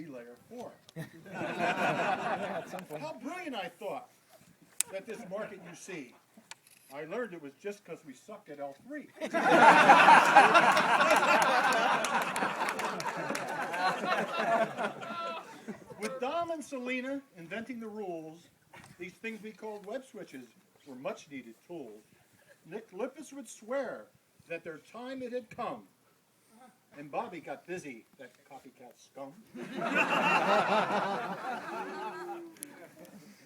be layer 4. How brilliant I thought that this market you see. I learned it was just because we suck at L3. With Dom and Selena inventing the rules, these things we called web switches were much needed tools. Nick Lippis would swear that their time it had come. And Bobby got busy, that copycat scum.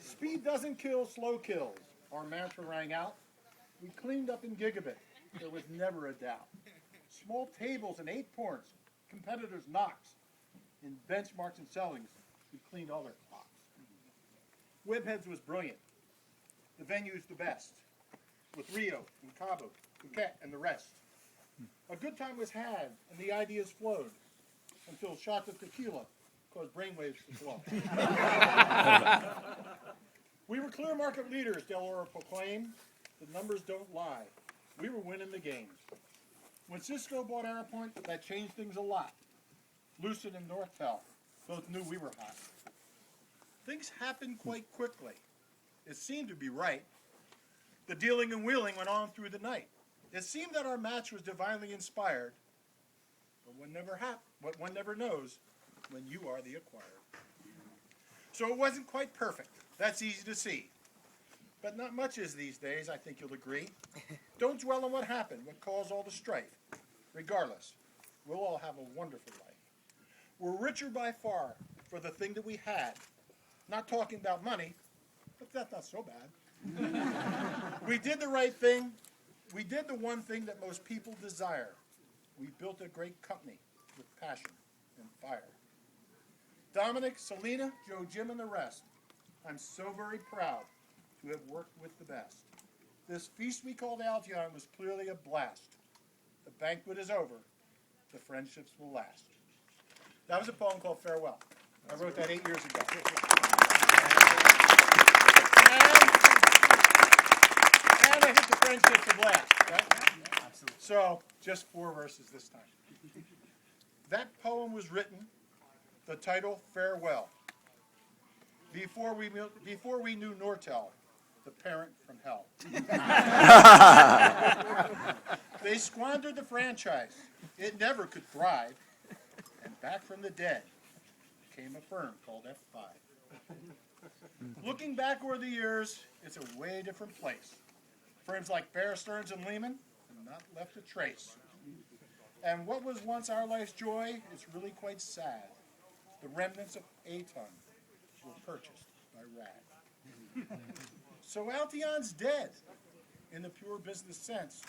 Speed doesn't kill, slow kills. Our mantra rang out. We cleaned up in gigabit. There was never a doubt. Small tables and 8 ports, competitors' knocks. In benchmarks and sellings, we cleaned all their clocks. Webheads was brilliant. The venue's the best. With Rio and Cabo, Phuket, and the rest. A good time was had, and the ideas flowed, until shots of tequila caused brainwaves to flow. We were clear market leaders, Del Oro proclaimed. The numbers don't lie. We were winning the games. When Cisco bought Airpoint, that changed things a lot. Lucid and Nortel both knew we were hot. Things happened quite quickly. It seemed to be right. The dealing and wheeling went on through the night. It seemed that our match was divinely inspired, but one never knows when you are the acquirer. So it wasn't quite perfect. That's easy to see. But not much is these days, I think you'll agree. Don't dwell on what happened, what caused all the strife. Regardless, we'll all have a wonderful life. We're richer by far for the thing that we had. Not talking about money, but that's not so bad. We did the right thing. We did the one thing that most people desire. We built a great company with passion and fire. Dominic, Selena, Joe, Jim, and the rest, I'm so very proud to have worked with the best. This feast we called Alteon was clearly a blast. The banquet is over. The friendships will last. That was a poem called Farewell. I wrote that 8 years ago. And I hit the friendships of last. Right? Absolutely. So, just 4 verses this time. That poem was written, the title, Farewell. Before we knew Nortel, the parent from hell. They squandered the franchise. It never could thrive. And back from the dead came a firm called F5. Looking back over the years, it's a way different place. Firms like Bear Stearns and Lehman have not left a trace. And what was once our life's joy is really quite sad. The remnants of Alteon were purchased by RAD. So Alteon's dead in the pure business sense,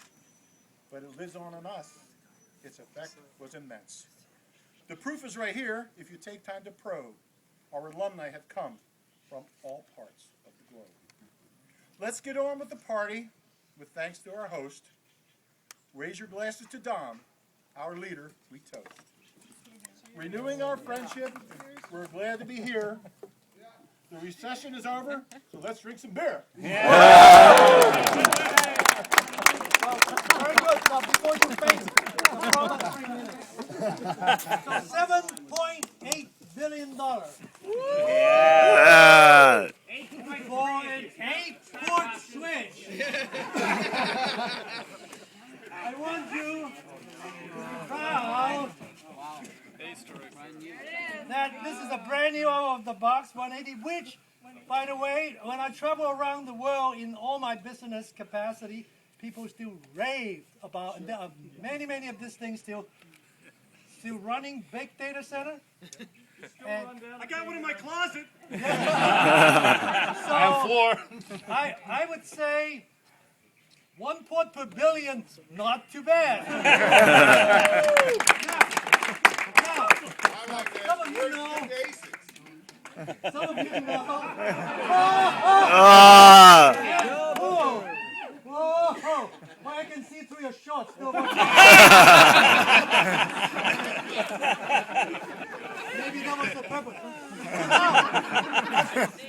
but it lives on in us. Its effect was immense. The proof is right here if you take time to probe. Our alumni have come from all parts of the globe. Let's get on with the party with thanks to our host. Raise your glasses to Dom, our leader, we toast. Renewing our friendship, we're glad to be here. The recession is over, so let's drink some beer. Yeah. Very good. Now, before you face so $7.8 billion. Yeah. For an 8-port switch. I want you to be proud that this is a brand new out of the box 180, which, by the way, when I travel around the world in all my business capacity, people still rave about, and there are many of these things still running big data center. I got one in my closet. So I would say 1 port per billion, not too bad. Now, some of you know. Some of you know. Whoa. Well, I can see through your shorts. Maybe that was the purpose. Now,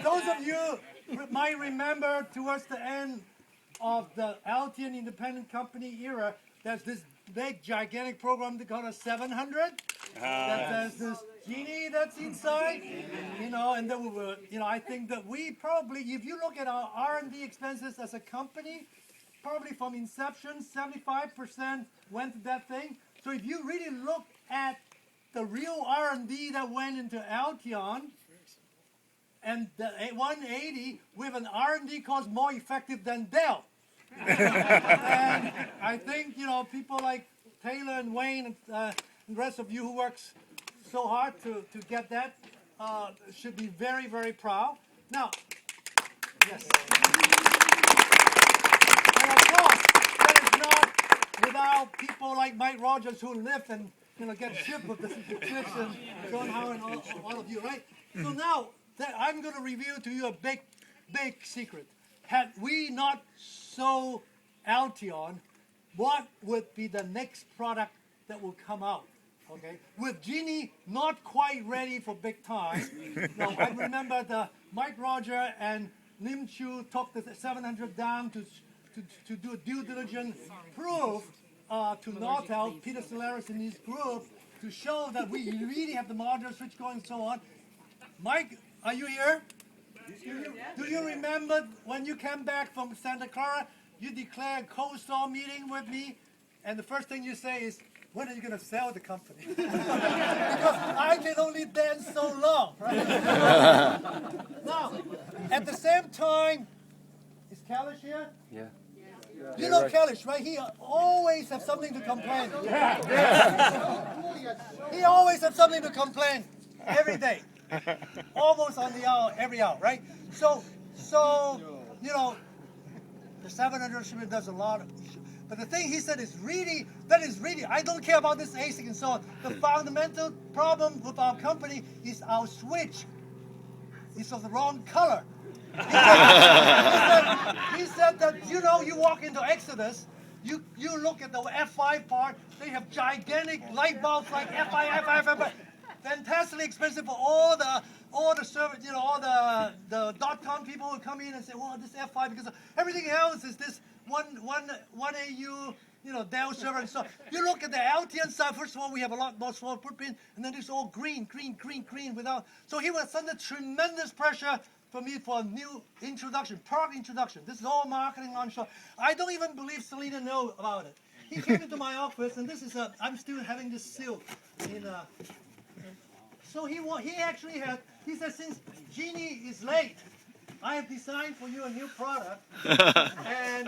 those of you might remember towards the end of the Alteon independent company era, there's this big, gigantic program they call a 700. There's this genie that's inside, and then we were, I think that we probably, if you look at our R&D expenses as a company, probably from inception, 75% went to that thing. So if you really look at the real R&D that went into Alteon, and the 180 with an R&D cost more effective than Dell. And I think, people like Taylor and Wayne and the rest of you who works so hard to get that should be very, very proud. Now, yes. And of course, that is not without people like Mike Rogers who live and get shipped with the chips and John Howard and all of you, right? So now I'm going to reveal to you a big, big secret. Had we not sold Alteon, what would be the next product that will come out? Okay, with Genie not quite ready for big time. Now I remember the Mike Roger and Lim Chu took the 700 down to do a due diligence proof to Nortel, Peter Solaris and his group, to show that we really have the modular switch going and so on. Mike, are you here? Do you remember when you came back from Santa Clara, you declared a cold storm meeting with me, and the first thing you say is, when are you going to sell the company? Because I can only dance so long, right? Now, at the same time, is Kalish here? Yeah. You know Kalish, right? He always has something to complain. He always has something to complain every day. Almost on the hour, every hour, right? So the 700 shipment does a lot of, but the thing he said is really, I don't care about this ASIC and so on. The fundamental problem with our company is our switch is of the wrong color. He said that, you walk into Exodus, you look at the F5 part, they have gigantic light bulbs like F5, fantastically expensive for all the servers, all the .com people who come in and say, well, this F5 because everything else is this one AU, Dell server and so on. You look at the Alteon side, first of all, we have a lot more small footprint, and then it's all green without. So he was under tremendous pressure for me for a new product introduction. This is all marketing on show. I don't even believe Selena knew about it. He came into my office, and this is I'm still having this seal so he said, since Genie is late, I have designed for you a new product. And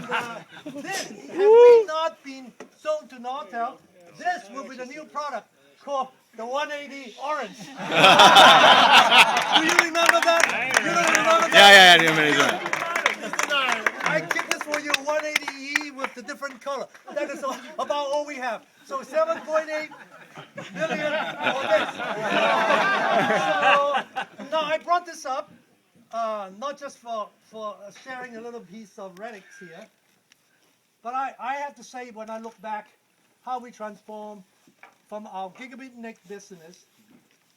this, had we not been sold to Nortel, this will be the new product called the 180 Orange. Do you remember that? You don't remember that? Yeah, I remember that. I keep this for you, 180E with the different color. That is about all we have. So 7.8 million for this. So, now I brought this up, not just for sharing a little piece of relics here, but I have to say, when I look back, how we transformed from our gigabit NIC business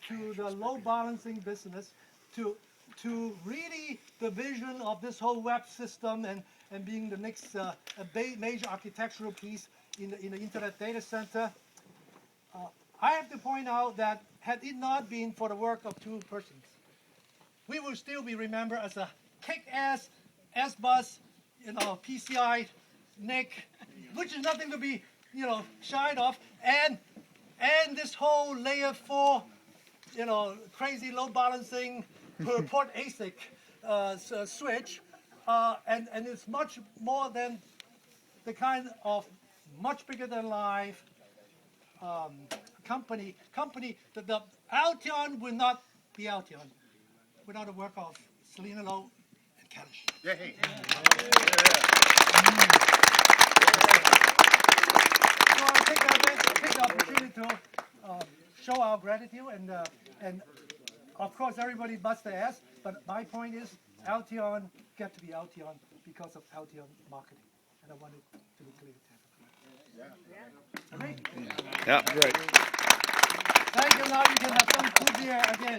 to the load balancing business to really the vision of this whole web system and being the next major architectural piece in the internet data center. I have to point out that had it not been for the work of two persons, we will still be remembered as a kick-ass S-bus, PCI NIC, which is nothing to be, shied off, and this whole layer 4, crazy load balancing per port ASIC switch, and it's much more than the kind of much bigger than life company. The Alteon will not be Alteon without the work of Selena Lowe and Kalish. Yay. So I take the opportunity to show our gratitude and of course everybody busts their ass, but my point is Alteon get to be Alteon because of Alteon marketing, and I want it to be clear. Okay? Yeah, great. Thank you. Now you can have some food here again.